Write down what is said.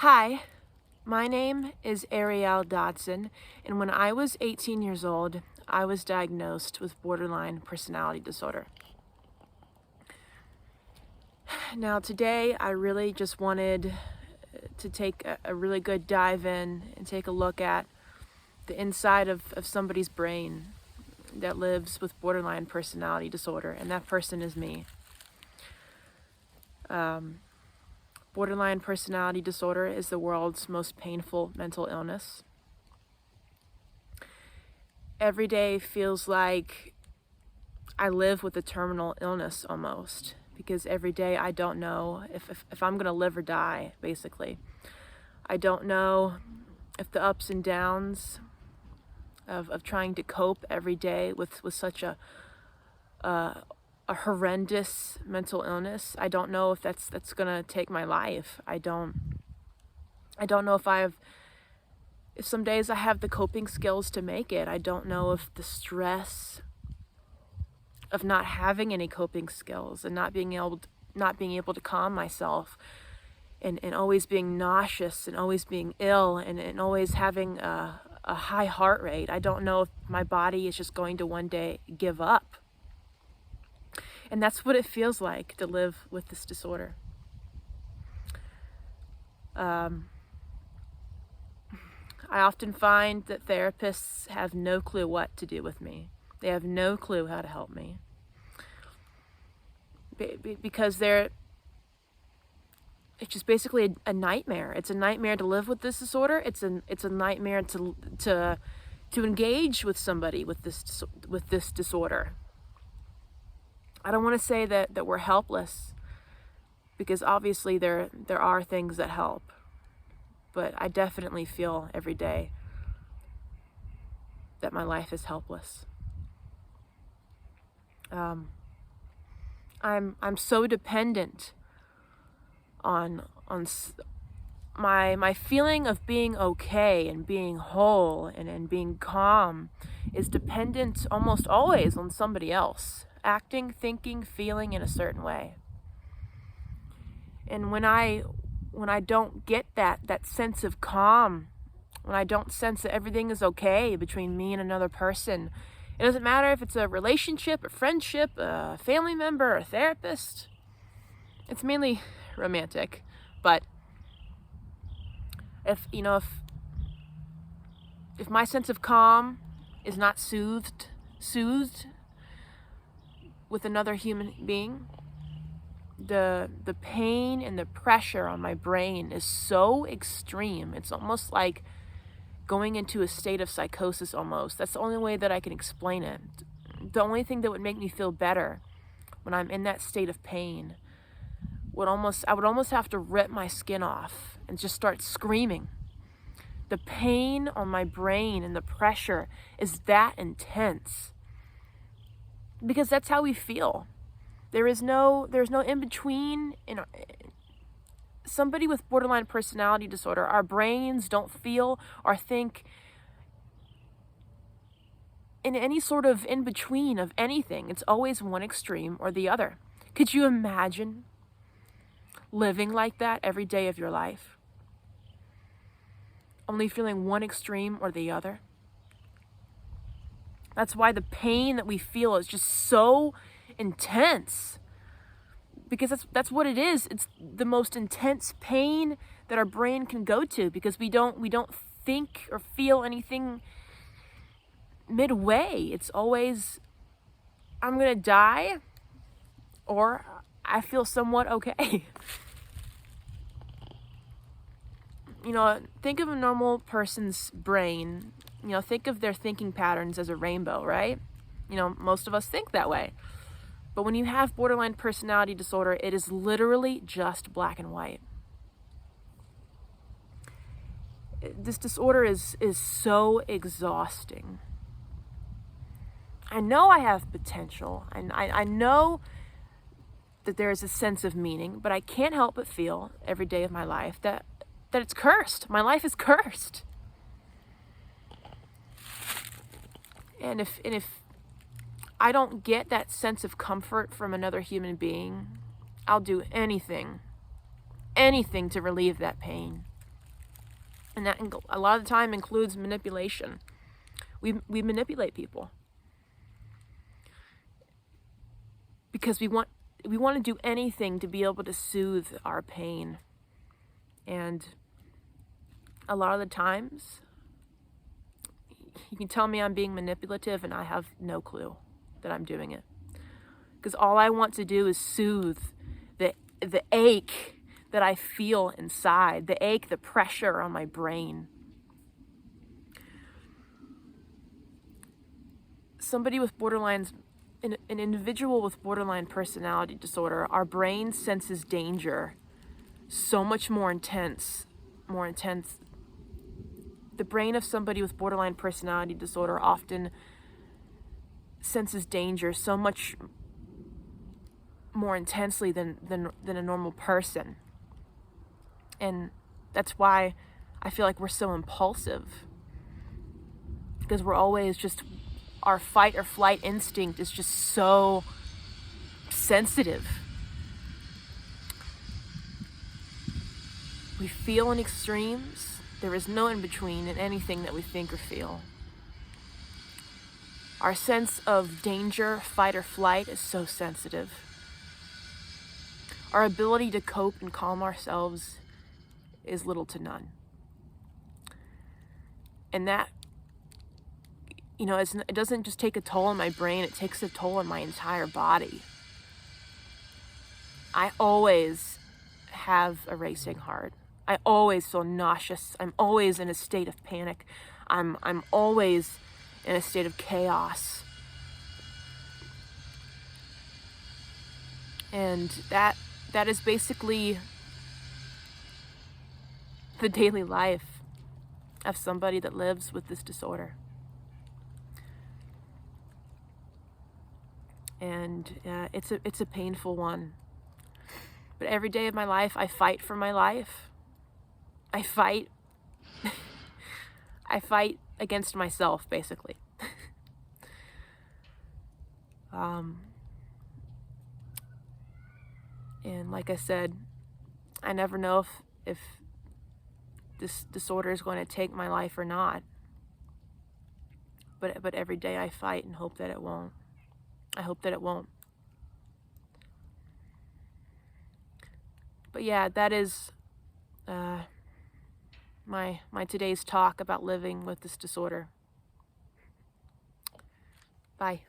Hi, my name is Ariel Dodson, and when I was 18 years old, I was diagnosed with borderline personality disorder. Now, today, I really just wanted to take a really good dive in and take a look at the inside of somebody's brain that lives with borderline personality disorder, and that person is me. Borderline personality disorder is the world's most painful mental illness. Every day feels like I live with a terminal illness almost, because every day I don't know if I'm going to live or die, basically. I don't know if the ups and downs of trying to cope every day with such a horrendous mental illness. I don't know if that's going to take my life. I don't know if some days I have the coping skills to make it. I don't know if the stress of not having any coping skills and not being able to calm myself and always being nauseous and always being ill and always having a high heart rate. I don't know if my body is just going to one day give up. And that's what it feels like to live with this disorder. I often find that therapists have no clue what to do with me. They have no clue how to help me. Because it's just basically a nightmare. It's a nightmare to live with this disorder. It's a nightmare to engage with somebody with this disorder. I don't want to say that we're helpless, because obviously there are things that help. But I definitely feel every day that my life is helpless. I'm so dependent on my feeling of being okay and being whole and being calm is dependent almost always on somebody else acting, thinking, feeling in a certain way. And when I don't get that sense of calm, when I don't sense that everything is okay between me and another person, it doesn't matter if it's a relationship, a friendship, a family member, a therapist. It's mainly romantic, but if my sense of calm is not soothed with another human being, the pain and the pressure on my brain is so extreme. It's almost like going into a state of psychosis almost. That's the only way that I can explain it. The only thing that would make me feel better when I'm in that state of pain I would almost have to rip my skin off and just start screaming. The pain on my brain and the pressure is that intense. Because that's how we feel. There's no in between. Somebody with borderline personality disorder, our brains don't feel or think in any sort of in between of anything. It's always one extreme or the other. Could you imagine living like that every day of your life? Only feeling one extreme or the other? That's why the pain that we feel is just so intense. Because that's what it is. It's the most intense pain that our brain can go to, because we don't think or feel anything midway. It's always, I'm gonna die, or I feel somewhat okay. Think of a normal person's brain. Think of their thinking patterns as a rainbow, right? Most of us think that way. But when you have borderline personality disorder, it is literally just black and white. This disorder is so exhausting. I know I have potential, and I know that there is a sense of meaning, but I can't help but feel every day of my life that it's cursed. My life is cursed. And if I don't get that sense of comfort from another human being, I'll do anything to relieve that pain. And that a lot of the time includes manipulation. We manipulate people because we want to do anything to be able to soothe our pain. And a lot of the times, you can tell me I'm being manipulative and I have no clue that I'm doing it. Because all I want to do is soothe the ache that I feel inside, the ache, the pressure on my brain. Somebody with an individual with borderline personality disorder, our brain senses danger so much more intense. The brain of somebody with borderline personality disorder often senses danger so much more intensely than a normal person. And that's why I feel like we're so impulsive. Because we're always just, our fight or flight instinct is just so sensitive. We feel in extremes. There is no in between in anything that we think or feel. Our sense of danger, fight or flight, is so sensitive. Our ability to cope and calm ourselves is little to none. And that, it doesn't just take a toll on my brain, it takes a toll on my entire body. I always have a racing heart. I always feel nauseous. I'm always in a state of panic. I'm always in a state of chaos. And that is basically the daily life of somebody that lives with this disorder. And it's a painful one. But every day of my life, I fight for my life. I fight against myself, basically. And like I said, I never know if this disorder is going to take my life or not. But every day I fight and hope that it won't. I hope that it won't. But yeah, that is my today's talk about living with this disorder. Bye.